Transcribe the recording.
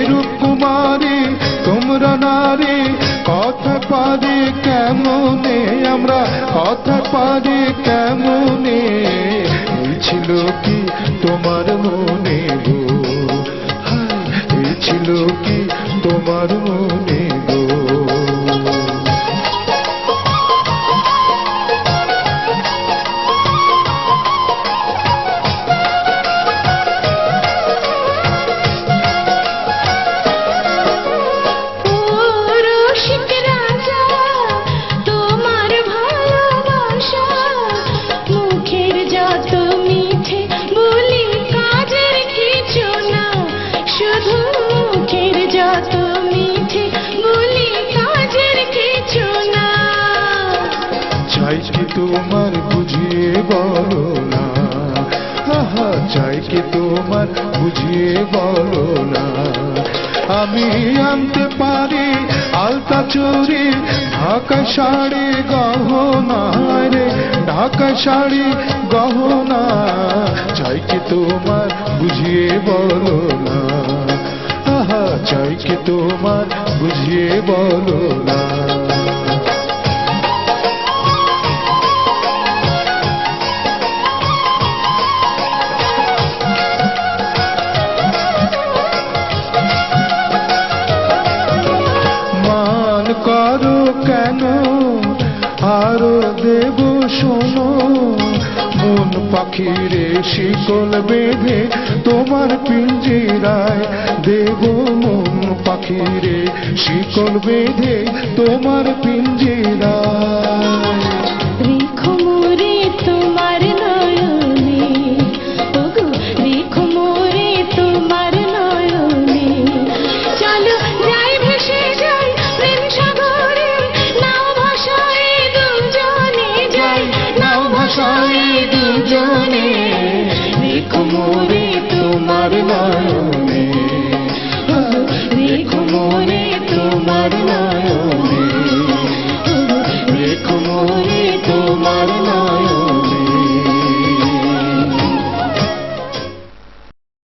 রূপকুমারী তোমরা নারী, কথা পারি কেমনে আমরা, কথা পারি কেমনে, এই ছিল কি তোমার মনে গো, এই ছিল কি তোমার মনে গো। চাই কি তোমার বুঝিয়ে বলো না, চাই কি তোমার বুঝিয়ে বলো না, আমি আনতে পারি আলতা চুরি ঢাকা শাড়ি গহনা রে, ঢাকা শাড়ি গহনা, চাই কি তোমার বুঝিয়ে বলো না, চাই কি তোমার বুঝিয়ে বলো না। করো কেন আরো দেব শোনো, মন পাখিরে শিকল বেঁধে তোমার পিঞ্জিরায় দেব, মন পাখিরে শিকল বেঁধে তোমার পিঞ্জিরায়। রেখো মোরে তোমার নয়নে, ওগো রেখো মোরে তোমার নয়নে, চলো যাই ভেসে যাই প্রেম সাগরে, নাও ভাষায় দুজনে যাই, নাও ভাষায় দুজনে, রেখো মোরে তোমার নয়নে, রেখো মোরে তোমার